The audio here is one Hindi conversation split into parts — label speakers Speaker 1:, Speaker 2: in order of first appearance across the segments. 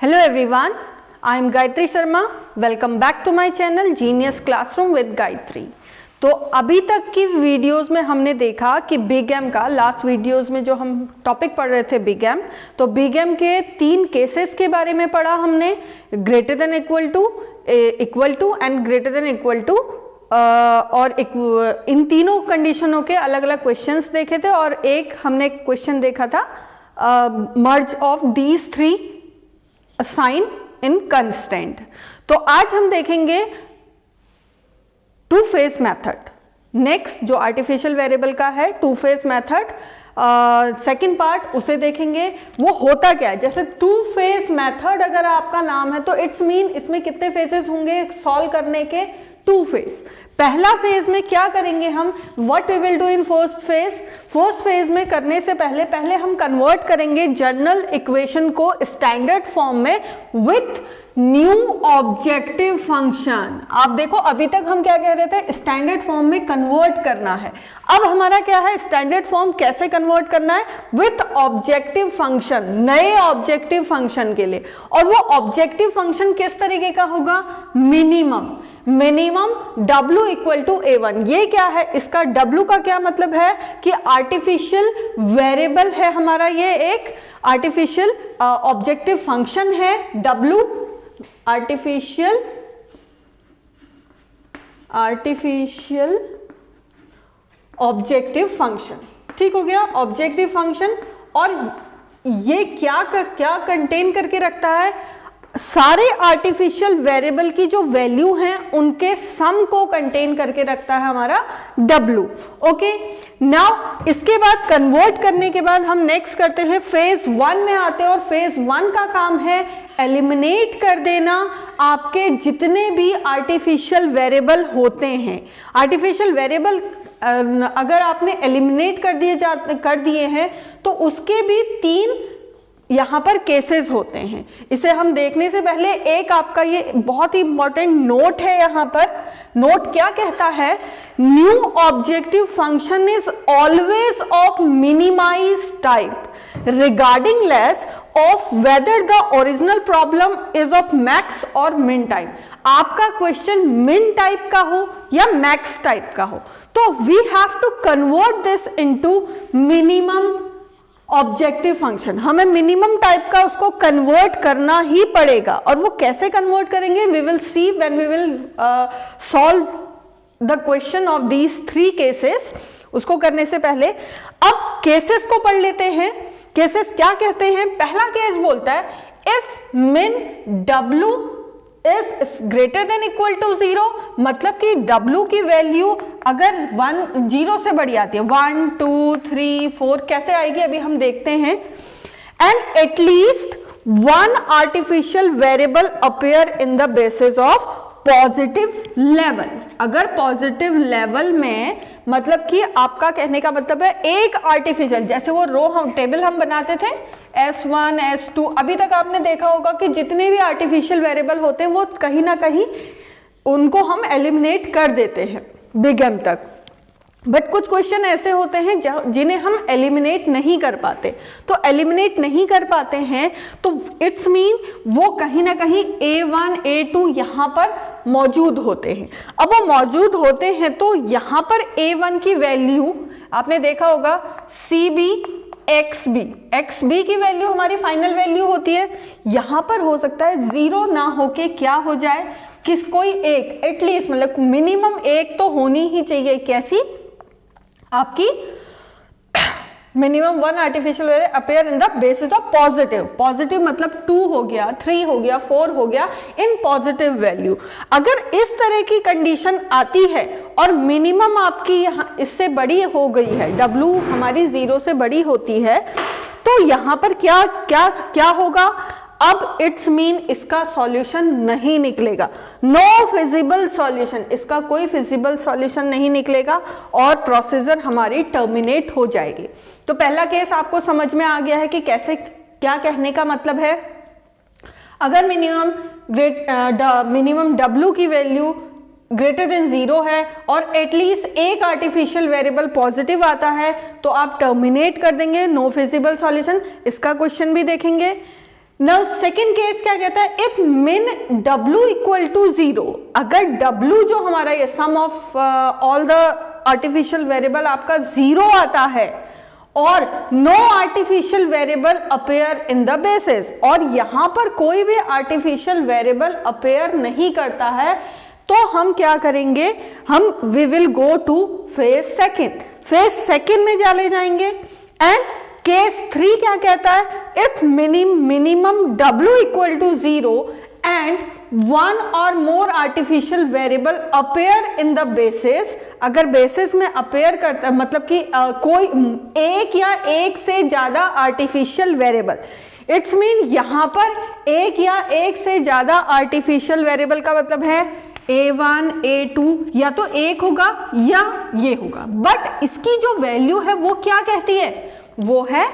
Speaker 1: Hello everyone, I am Gayatri Sharma. Welcome back to my channel Genius Classroom with Gayatri. तो अभी तक की वीडियोस में हमने देखा कि बिग एम का लास्ट वीडियोस में जो हम टॉपिक पढ़ रहे थे बिग एम, तो बिग एम के 3 केसेस के बारे में पढ़ा हमने, greater than equal to and greater than equal to, और इन तीनों कंडीशनों के अलग अलग क्वेश्चंस देखे थे और एक हमने क्वेश्चन देखा था merge of these 3 sign in constant. तो आज हम देखेंगे टू फेज मेथड। नेक्स्ट जो आर्टिफिशियल वेरिएबल का है two phase method, second part उसे देखेंगे वो होता क्या है। जैसे टू फेज मेथड अगर आपका नाम है तो इट्स मीन इसमें कितने फेजेस होंगे सॉल्व करने के, 2 फेज। पहला फेज में क्या करेंगे हम, what we will do in first phase में करने से पहले हम कन्वर्ट करेंगे जनरल इक्वेशन को स्टैंडर्ड फॉर्म में विथ न्यू ऑब्जेक्टिव फंक्शन। आप देखो अभी तक हम क्या कह रहे थे, स्टैंडर्ड फॉर्म में कन्वर्ट करना है। अब हमारा क्या है, स्टैंडर्ड फॉर्म कैसे कन्वर्ट करना है, विथ ऑब्जेक्टिव फंक्शन, नए ऑब्जेक्टिव फंक्शन के लिए। और वो ऑब्जेक्टिव फंक्शन किस तरीके का होगा, minimum w equal to a1। ये क्या है, इसका w का क्या मतलब है कि आर्टिफिशियल वेरिएबल है हमारा, ये एक आर्टिफिशियल ऑब्जेक्टिव फंक्शन है w, आर्टिफिशियल ऑब्जेक्टिव फंक्शन। ठीक हो गया, ऑब्जेक्टिव फंक्शन। और ये क्या कंटेन करके रखता है, सारे आर्टिफिशियल वेरिएबल की जो वैल्यू हैं उनके सम को कंटेन करके रखता है हमारा W। ओके, नाउ इसके बाद कन्वर्ट करने के बाद हम नेक्स्ट करते हैं फेज 1 में आते हैं। और फेज 1 का काम है एलिमिनेट कर देना आपके जितने भी आर्टिफिशियल वेरिएबल होते हैं। आर्टिफिशियल वेरिएबल अगर आपने एलिमिनेट कर दिए हैं तो उसके भी 3 यहां पर केसेस होते हैं। इसे हम देखने से पहले एक आपका ये बहुत ही इंपॉर्टेंट नोट है। यहां पर नोट क्या कहता है, new objective function is always of minimize type regarding less of whether the original problem is of max और मिन टाइप। आपका क्वेश्चन मिन टाइप का हो या मैक्स टाइप का हो, तो we have to convert this into minimum objective function. हमें मिनिमम टाइप का उसको कन्वर्ट करना ही पड़ेगा। और वो कैसे कन्वर्ट करेंगे, we will see when we will solve the question of these 3 cases. उसको करने से पहले अब केसेस को पढ़ लेते हैं। केसेस क्या कहते हैं, पहला केस बोलता है if min W is greater than equal to 0, मतलब कि W की वैल्यू अगर 0 से बड़ी आती है, 1 2 3 4 कैसे आएगी अभी हम देखते हैं। And at least 1 artificial variable appear in the basis of positive level. अगर पॉजिटिव लेवल में मतलब कि आपका कहने का मतलब है एक आर्टिफिशियल, जैसे वो रो टेबल हम बनाते थे S1 S2, अभी तक आपने देखा होगा कि जितने भी आर्टिफिशियल वेरिएबल होते हैं वो कहीं ना कहीं उनको हम एलिमिनेट कर देते हैं बिग एम तक। बट कुछ क्वेश्चन ऐसे होते हैं जिन्हें हम एलिमिनेट नहीं कर पाते। तो एलिमिनेट नहीं कर पाते हैं तो इट्स मीन वो कहीं ना कहीं A1 A2 यहाँ पर मौजूद होते हैं। अब वो मौजूद होते हैं तो यहाँ पर A1 की वैल्यू आपने देखा होगा CB XB की वैल्यू हमारी फाइनल वैल्यू होती है। यहाँ पर हो सकता है 0 ना होके क्या हो जाए, कोई एक एटलीस्ट मतलब मिनिमम एक तो होनी ही चाहिए। कैसी, आपकी minimum 1 artificial variable appear in the basis of positive मतलब 2 हो गया, 3 हो गया, 4 हो गया इन पॉजिटिव वैल्यू। अगर इस तरह की कंडीशन आती है और मिनिमम आपकी यहाँ इससे बड़ी हो गई है, W हमारी 0 से बड़ी होती है, तो यहाँ पर क्या होगा, अब इट्स मीन इसका सॉल्यूशन नहीं निकलेगा, नो फिजिबल सॉल्यूशन, इसका कोई फिजिबल सॉल्यूशन नहीं निकलेगा और प्रोसीजर हमारी टर्मिनेट हो जाएगी। तो पहला केस आपको समझ में आ गया है कि कैसे क्या कहने का मतलब है। अगर मिनिमम W की वैल्यू ग्रेटर देन 0 है और एटलीस्ट एक आर्टिफिशियल वेरिएबल पॉजिटिव आता है तो आप टर्मिनेट कर देंगे, नो फिजिबल सॉल्यूशन। इसका क्वेश्चन भी देखेंगे। नाउ सेकेंड केस क्या कहता है, if min w equal to 0, अगर w जो हमारा ये sum of all the artificial variable आपका 0 आता है और no artificial variable appear in the basis, और यहां पर कोई भी आर्टिफिशियल वेरिएबल अपेयर नहीं करता है, तो हम क्या करेंगे, हम we will go to phase second, phase second में चले जाएंगे। एंड केस 3 क्या कहता है, if minimum w equal to 0 and one और more artificial variable appear in the basis, अगर बेसिस में अपेयर करता है मतलब कि कोई एक या एक से ज्यादा आर्टिफिशियल वेरिएबल, इट्स मीन यहां पर एक या एक से ज्यादा आर्टिफिशियल वेरिएबल का मतलब है a1 a2, या तो एक होगा या ये होगा, बट इसकी जो वैल्यू है वो क्या कहती है, वो है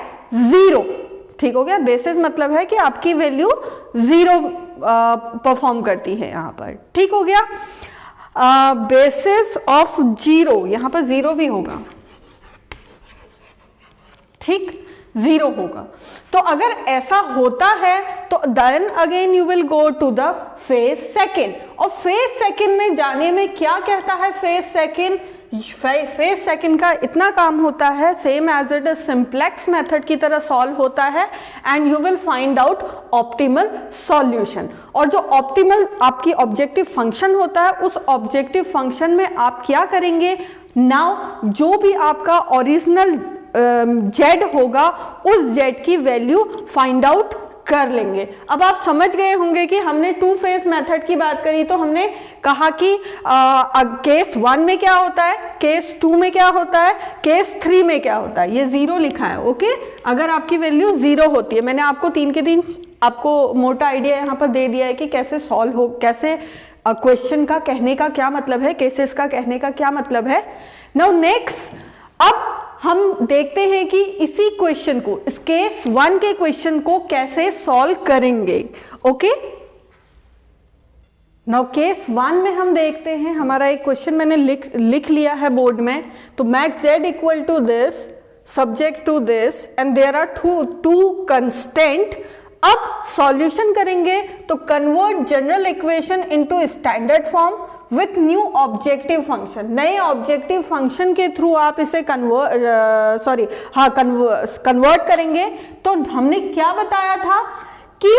Speaker 1: 0। ठीक हो गया, बेसिस मतलब है कि आपकी वैल्यू 0 परफॉर्म करती है यहां पर। ठीक हो गया, बेसिस ऑफ 0, यहां पर 0 भी होगा, ठीक 0 होगा। तो अगर ऐसा होता है तो then again you will go to the phase second, और फेज सेकेंड में जाने में क्या कहता है, फेज सेकेंड का इतना काम होता है, same as it is simplex method की तरह सॉल्व होता है, and you will find out optimal solution. और जो ऑप्टिमल आपकी ऑब्जेक्टिव फंक्शन होता है, उस ऑब्जेक्टिव फंक्शन में आप क्या करेंगे, नाउ जो भी आपका ओरिजिनल z होगा उस z की वैल्यू फाइंड आउट कर लेंगे। अब आप समझ गए होंगे कि हमने टू फेज मेथड की बात करी, तो हमने कहा कि केस 1 में क्या होता है, केस 2 में क्या होता है, केस 3 में क्या होता है, ये 0 लिखा है। ओके, अगर आपकी वैल्यू 0 होती है, मैंने आपको 3 के 3 आपको मोटा आइडिया यहाँ पर दे दिया है कि कैसे सॉल्व हो, कैसे क्वेश्चन का कहने का क्या मतलब है, केसेस का कहने का क्या मतलब है। नाउ नेक्स्ट, अब हम देखते हैं कि इसी क्वेश्चन को, इस केस 1 के क्वेश्चन को कैसे सॉल्व करेंगे। ओके, नाउ केस 1 में हम देखते हैं, हमारा एक क्वेश्चन मैंने लिख लिया है बोर्ड में, तो max z equal to this, subject to this, and there are two constant. अब सॉल्यूशन करेंगे तो convert general equation into standard form with new objective function, नए ऑब्जेक्टिव फंक्शन के थ्रू आप इसे कन्वर्ट करेंगे। तो हमने क्या बताया था कि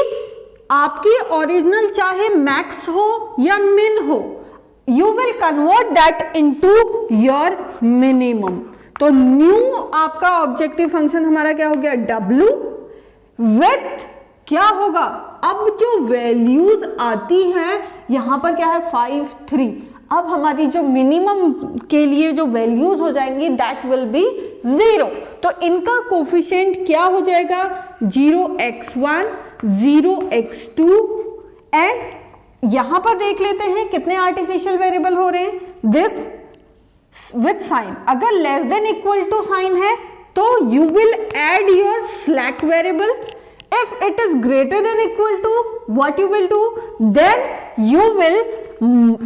Speaker 1: आपकी ओरिजिनल चाहे मैक्स हो या मिन हो, you will convert that into your minimum. तो न्यू आपका ऑब्जेक्टिव फंक्शन हमारा क्या हो गया, w, विथ क्या होगा, अब जो वैल्यूज आती हैं यहां पर क्या है 5 3, अब हमारी जो मिनिमम के लिए जो वैल्यूज हो जाएंगी दैट विल बी 0। तो इनका कोफिशिएंट क्या हो जाएगा, 0x1 0x2, एंड यहां पर देख लेते हैं कितने आर्टिफिशियल वेरिएबल हो रहे हैं, दिस विथ साइन, अगर less than equal to sign है तो you will add your slack variable. If it is greater than equal to, what you will do, then you will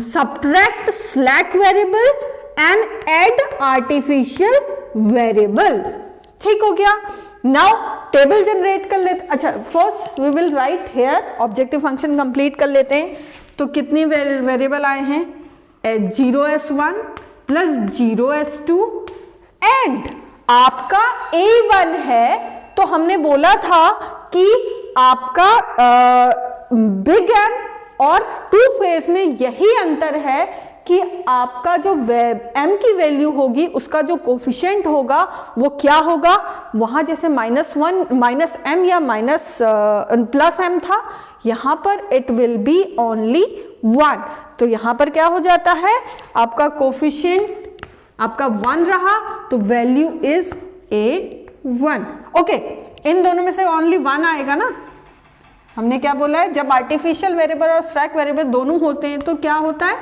Speaker 1: subtract slack variable and add artificial variable। ठीक हो गया। Now टेबल जनरेट कर लेते, अच्छा first we will write here objective function complete कर लेते हैं। तो कितने वेरिएबल आए हैं, 0s1 प्लस 0s2, एंड आपका a1 है, तो हमने बोला था कि आपका बिग एम और टू फेज में यही अंतर है कि आपका जो m की वैल्यू होगी उसका जो कोफिशिएंट होगा वो क्या होगा, वहां जैसे -1 -m या +m था, यहां पर इट विल बी ओनली 1। तो यहां पर क्या हो जाता है, आपका कोफिशिएंट आपका 1 रहा, तो वैल्यू इज a1। ओके, इन दोनों में से ओनली 1 आएगा ना। हमने क्या बोला है, जब आर्टिफिशियल वेरिएबल और स्लैक वेरिएबल दोनों होते हैं तो क्या होता है,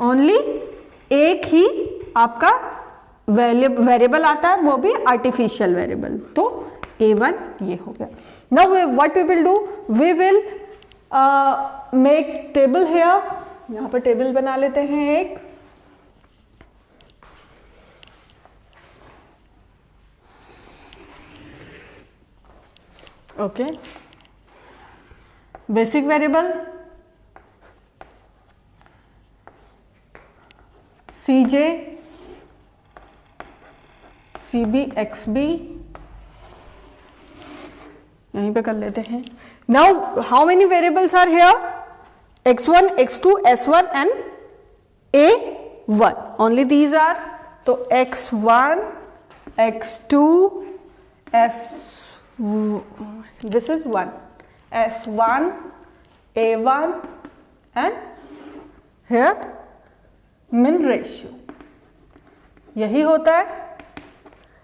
Speaker 1: ओनली एक ही आपका वेरिएबल आता है, वो भी आर्टिफिशियल वेरिएबल। तो a1 ये हो गया। Now what we will do, we will make table here, यहाँ पर टेबल बना लेते हैं एक। Okay, basic variable CJ CB XB, यहीं पे कर लेते हैं. Now how many variables are here? x1, x2, s1 and a1. Only these are. तो x1, x2, this is 1, s1, a1 and here min ratio. यही होता है.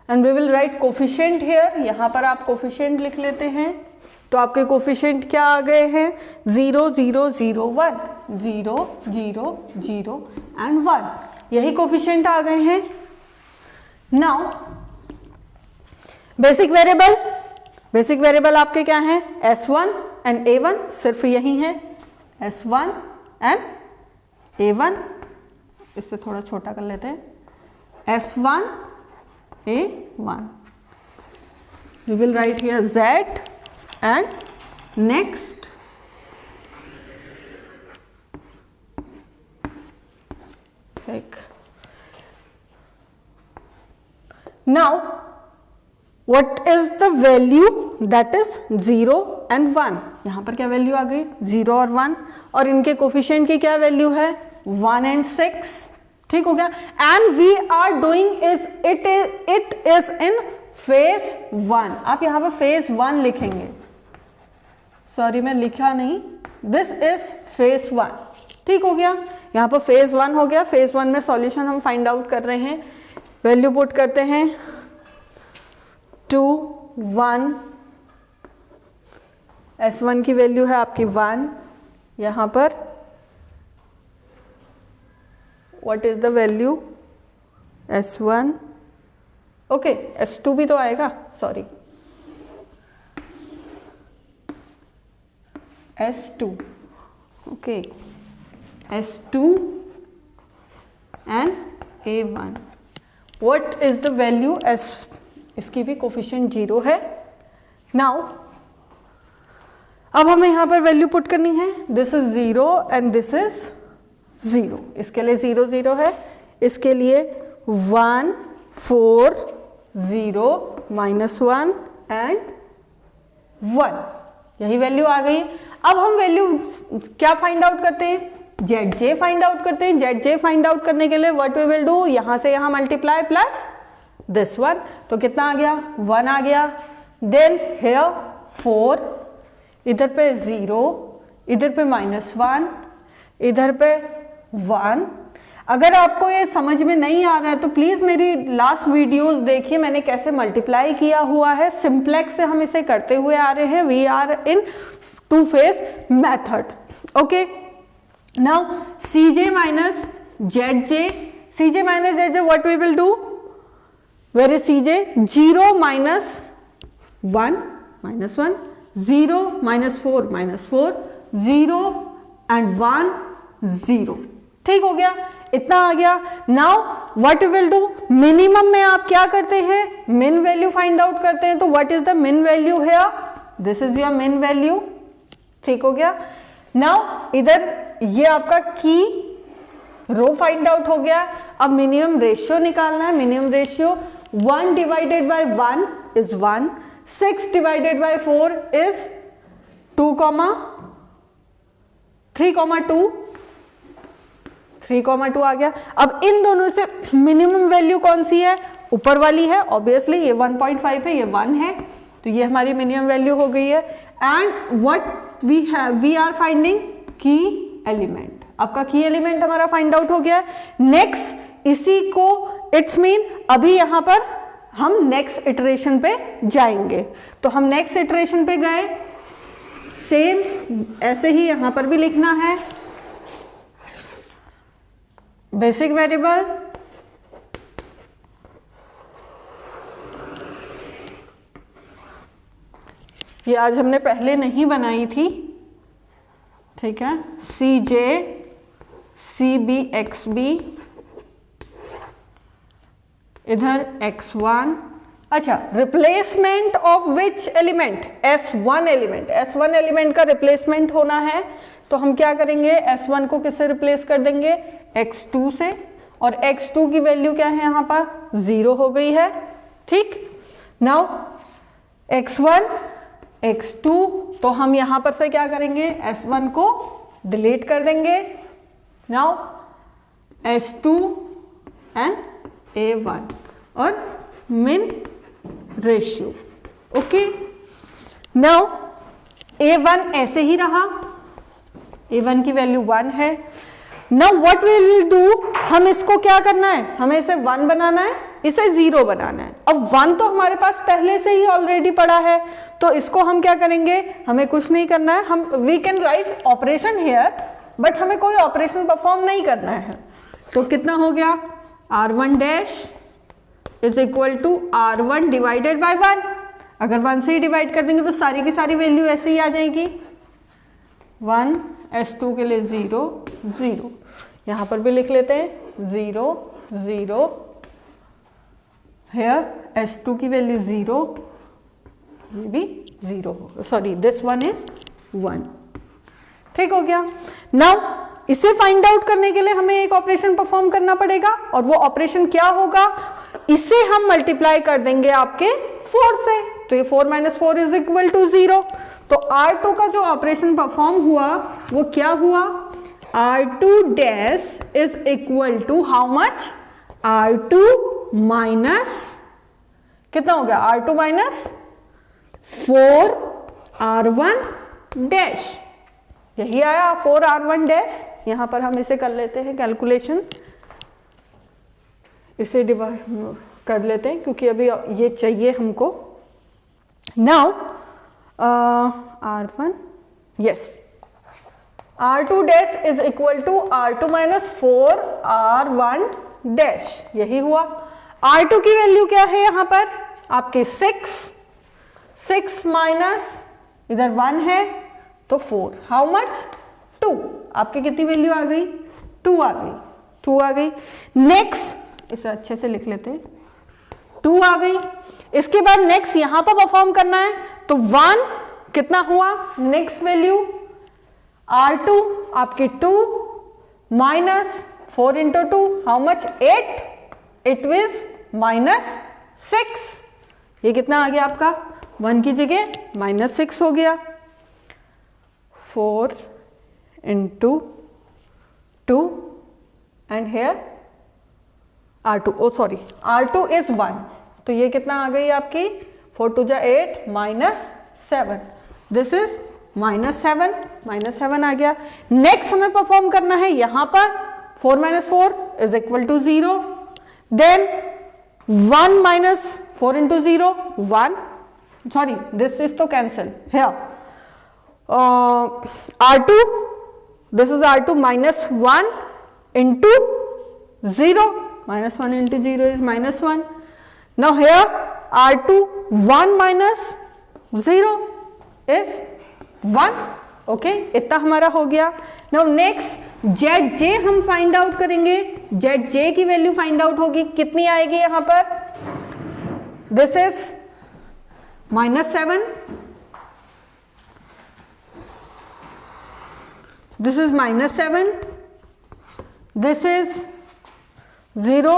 Speaker 1: And we will write coefficient here. यहां पर आप कोफिशिएंट लिख लेते हैं. तो आपके कोफिशिएंट क्या आ गए हैं? 0 0 0 1, 0 0 0 एंड 1. यही कोफिशिएंट आ गए हैं. Now basic variable, basic variable आपके क्या हैं? S1 एंड A1, सिर्फ यही है S1 एंड A1. इससे थोड़ा छोटा कर लेते हैं. S1 A1. We will write here Z and next like. Now what is the value that is 0 and 1? यहां पर क्या वैल्यू आ गई? 0 और 1. और इनके कोफिशिएंट की क्या वैल्यू है? 1 and 6. ठीक हो गया. And we are doing it is in phase 1. आप यहां पर फेज 1 लिखेंगे. सॉरी मैं लिखा नहीं. This is phase 1. ठीक हो गया. यहां पर फेज 1 हो गया. फेज 1 में सॉल्यूशन हम फाइंड आउट कर रहे हैं. वैल्यू पुट करते हैं. 2 1. S1 की वैल्यू है आपकी 1. यहां पर what is the value? S1. Okay, S2 भी तो आएगा. Sorry, S2. Okay, S2 and A1. what is the value? इसकी भी कोफिशिएंट 0 है. नाउ अब हमें यहां पर वैल्यू पुट करनी है. This is 0 and this is 0. इसके लिए 0 0 है. इसके लिए 1 4 0 -1 एंड 1. यही वैल्यू आ गई. अब हम वैल्यू क्या फाइंड आउट करते हैं? ZJ फाइंड आउट करते हैं. ZJ फाइंड आउट करने के लिए व्हाट वी विल डू? यहां से यहां मल्टीप्लाई प्लस दिस 1. तो कितना आ गया? 1 आ गया. देन हियर 4, इधर पे 0, इधर पे -1, इधर पे 1. अगर आपको ये समझ में नहीं आ रहा है तो प्लीज मेरी लास्ट वीडियोस देखिए, मैंने कैसे मल्टीप्लाई किया हुआ है. सिंप्लेक्स से हम इसे करते हुए आ रहे हैं. We are in 2 phase method. Okay. Now CJ minus ZJ. CJ minus ZJ, what we will do? Where is CJ? 0 -1 -1, 0 -4 -4, 0 and 1 0. ठीक हो गया. इतना आ गया. Now what will do? Minimum में आप क्या करते हैं? मिन वैल्यू फाइंड आउट करते हैं. तो व्हाट इज द मिन value here? This is your मिन वैल्यू. ठीक हो गया. नाउ इधर ये आपका की रो फाइंड आउट हो गया. अब मिनिमम रेशियो निकालना है. Minimum ratio 1 divided by 1 is 1, 6 divided by 4 is 2, 3, 2 आ गया. अब इन दोनों से मिनिमम वैल्यू कौन सी है? ऊपर वाली है ऑब्वियसली. ये 1.5 है, ये 1 है. तो ये हमारी मिनिमम वैल्यू हो गई है. And what we are finding key element. आपका की एलिमेंट हमारा फाइंड आउट हो गया है. नेक्स्ट इसी को इट्स मीन अभी यहां पर हम नेक्स्ट इटरेशन पे जाएंगे. तो हम नेक्स्ट इटरेशन पे गए. सेम ऐसे ही यहां पर भी लिखना है. बेसिक वेरिएबल ये आज हमने पहले नहीं बनाई थी. ठीक है. CJ CB XB, इधर x1 अच्छा, replacement of which element, S1 element, S1 element का रिप्लेसमेंट होना है तो हम क्या करेंगे, S1 को किससे रिप्लेस कर देंगे, X2 से, और X2 की वैल्यू क्या है यहाँ पर 0 हो गई है, ठीक। नाउ X1 X2, तो हम यहां पर से क्या करेंगे, S1 को डिलीट कर देंगे। नाउ S2 एंड A1 और min ratio, okay. Now A1 ऐसे ही रहा, A1 की वैल्यू 1 है। Now what we will do, हम इसको क्या करना है, हमें इसे 1 बनाना है, इसे 0 बनाना है। अब 1 तो हमारे पास पहले से ही ऑलरेडी पड़ा है, तो इसको हम क्या करेंगे, हमें कुछ नहीं करना है, हम we can write operation here, but हमें कोई ऑपरेशन परफॉर्म नहीं करना है। तो कितना हो गया, R1 dash is equal to R1 divided by 1। अगर 1 से ही डिवाइड कर देंगे तो सारी की सारी वैल्यू ऐसे ही आ जाएगी, 1, S2 के लिए 0 0, यहां पर भी लिख लेते हैं 0 0, here S2 की वैल्यू 0, ये भी 0 होगा, सॉरी दिस वन इज 1, ठीक हो गया। नाउ इसे फाइंड आउट करने के लिए हमें एक ऑपरेशन परफॉर्म करना पड़ेगा, और वो ऑपरेशन क्या होगा, इसे हम मल्टीप्लाई कर देंगे आपके 4 से, तो ये 4 - 4 इज इक्वल टू 0। तो R2 का जो ऑपरेशन परफॉर्म हुआ वो क्या हुआ, R2 dash is equal to how much, R2 minus कितना हो गया, R2 माइनस 4 R1 डैश, यही आया 4 R1 डैश। यहां पर हम इसे कर लेते हैं कैलकुलेशन, इसे डिवाइड कर लेते हैं क्योंकि अभी ये चाहिए हमको। Now R1, yes, R2 dash is equal to R2 minus 4 R1 dash, यही हुआ। R2 की वैल्यू क्या है यहां पर आपके 6 माइनस इधर 1 है तो 4, हाउ मच, 2, आपकी कितनी वैल्यू आ गई, 2 आ गई, 2 आ गई। नेक्स्ट इसे अच्छे से लिख लेते हैं, 2 आ गई। इसके बाद नेक्स्ट यहां पर परफॉर्म करना है, तो 1 कितना हुआ, नेक्स्ट वैल्यू R2 आपकी 2 minus 4 into 2 how much, 8, it was minus 6, ये कितना आ गया आपका, 1 की जगह -6 हो गया, 4 into 2 and here R2, oh sorry R2 is 1, तो ये कितना आ गई आपकी, 4 2 जा 8 -7, दिस इज -7 आ गया। नेक्स्ट हमें परफॉर्म करना है यहां पर 4 - 4 is equal to 0, then 1 minus 4 into 0 1, sorry this is तो cancel, here R2, this is R2 minus 1 into 0, -1 into 0 is -1. Now here R2 1 minus 0 is 1, okay, इतना हमारा हो गया। Now next ZJ हम फाइंड आउट करेंगे, ZJ की वैल्यू फाइंड आउट होगी, कितनी आएगी यहां पर, this is -7, this is -7, this is 0,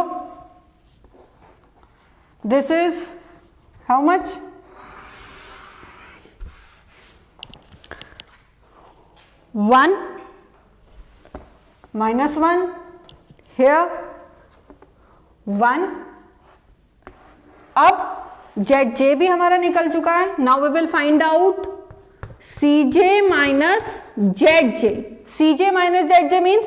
Speaker 1: this is how much, 1 -1, here 1। अब ZJ भी हमारा निकल चुका है। Now we will find out CJ minus ZJ, CJ minus ZJ means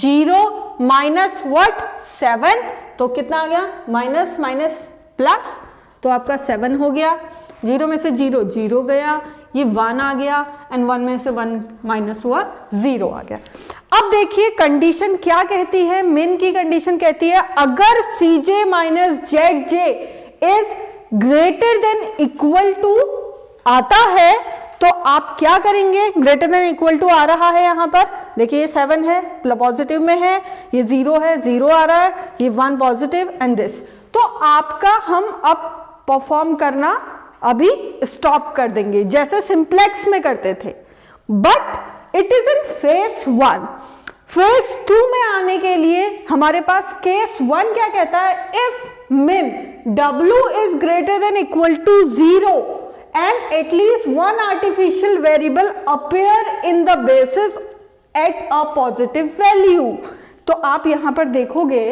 Speaker 1: 0 minus what, 7, तो कितना आ गया, माइनस माइनस प्लस, तो आपका 7 हो गया। 0 में से 0 गया, ये 1 आ गया, एंड 1 में से 1 माइनस हुआ, 0 आ गया। अब देखिए कंडीशन क्या कहती है, मिन की कंडीशन कहती है अगर CJ minus ZJ is greater than equal to आता है तो आप क्या करेंगे, ग्रेटर देन इक्वल टू आ रहा है यहां पर, देखिए ये 7 है, पॉजिटिव में है, ये 0 है, 0 आ रहा है, ये 1 पॉजिटिव एंड दिस, तो आपका हम अब परफॉर्म करना अभी स्टॉप कर देंगे जैसे सिंप्लेक्स में करते थे। But it is in phase 1। Phase 2 में आने के लिए हमारे पास केस 1 क्या कहता है, if min w is greater than equal to 0 and at least one artificial variable appear in the basis at a positive value। तो आप यहां पर देखोगे,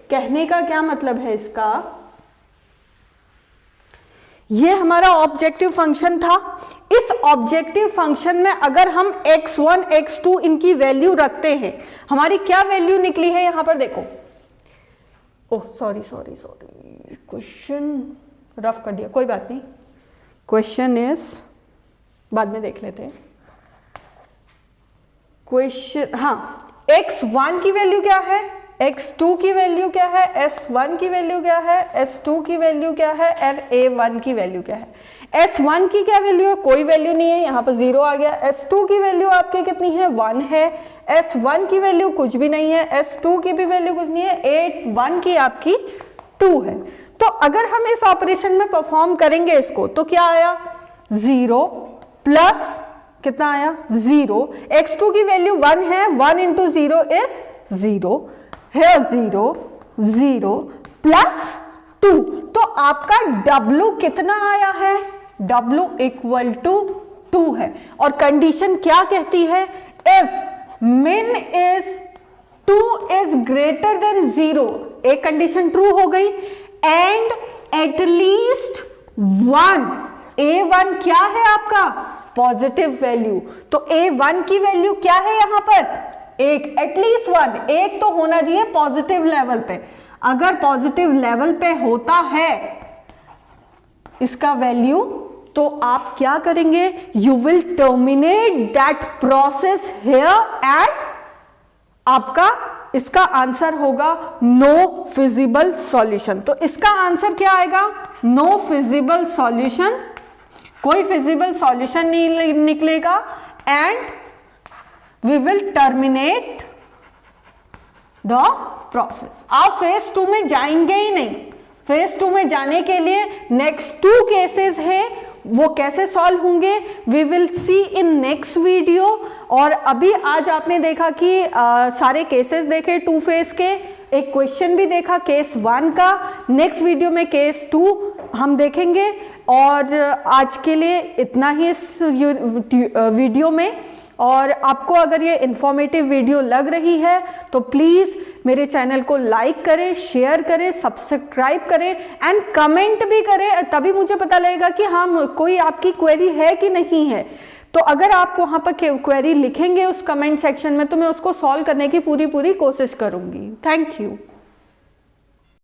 Speaker 1: कहने का क्या मतलब है इसका, ये हमारा ऑब्जेक्टिव फंक्शन था। इस ऑब्जेक्टिव फंक्शन में अगर हम x1 x2 इनकी वैल्यू रखते हैं, हमारी क्या वैल्यू निकली है यहां पर देखो। ओह सॉरी क्वेश्चन रफ कर दिया, कोई बात नहीं, क्वेश्चन इज बाद में देख लेते हैं। क्वेश्चन, हाँ, x1 की वैल्यू क्या है, x2 की वैल्यू क्या है, s1 की वैल्यू क्या है, s2 की वैल्यू क्या है और a1 की वैल्यू क्या है। s1 की क्या वैल्यू है, कोई वैल्यू नहीं है, यहाँ पर 0 आ गया। s2 की वैल्यू आपकी कितनी है, 1 है। s1 की वैल्यू कुछ भी नहीं है, s2 की भी वैल्यू कुछ नहीं है, a1 की आपकी 2 है। तो अगर हम इस ऑपरेशन में परफॉर्म करेंगे इसको, तो क्या आया, 0 प्लस कितना आया, 0। x2 की वैल्यू 1 है, 1 इंटू 0 इज 0 है, 0 0 प्लस 2। तो आपका W कितना आया है, W इक्वल टू 2 है। और कंडीशन क्या कहती है, if min is 2 is greater than 0, एक कंडीशन ट्रू हो गई, एंड एट लीस्ट 1, a1 क्या है आपका, पॉजिटिव वैल्यू। तो a1 की वैल्यू क्या है यहां पर, एक, एटलीस्ट 1, एक तो होना चाहिए पॉजिटिव लेवल पे। अगर पॉजिटिव लेवल पे होता है इसका वैल्यू, तो आप क्या करेंगे, you will terminate that process here and आपका इसका आंसर होगा नो फिजिबल सॉल्यूशन। तो इसका आंसर क्या आएगा, नो फिजिबल सॉल्यूशन, कोई फिजिबल सॉल्यूशन नहीं निकलेगा and we will terminate the process. आप फेज 2 में जाएंगे ही नहीं। फेज 2 में जाने के लिए नेक्स्ट 2 केसेस हैं, वो कैसे सॉल्व होंगे we will see in next video. और अभी आज आपने देखा कि सारे केसेस देखे 2 फेज के, एक क्वेश्चन भी देखा केस 1 का। नेक्स्ट वीडियो में केस 2 हम देखेंगे। और आज के लिए इतना ही इस वीडियो में। और आपको अगर ये इंफॉर्मेटिव वीडियो लग रही है तो प्लीज़ मेरे चैनल को लाइक करें, शेयर करें, सब्सक्राइब करें एंड कमेंट भी करें, तभी मुझे पता लगेगा कि हाँ कोई आपकी क्वेरी है कि नहीं है। तो अगर आप वहाँ पर क्वेरी लिखेंगे उस कमेंट सेक्शन में, तो मैं उसको सॉल्व करने की पूरी कोशिश करूँगी। Thank you.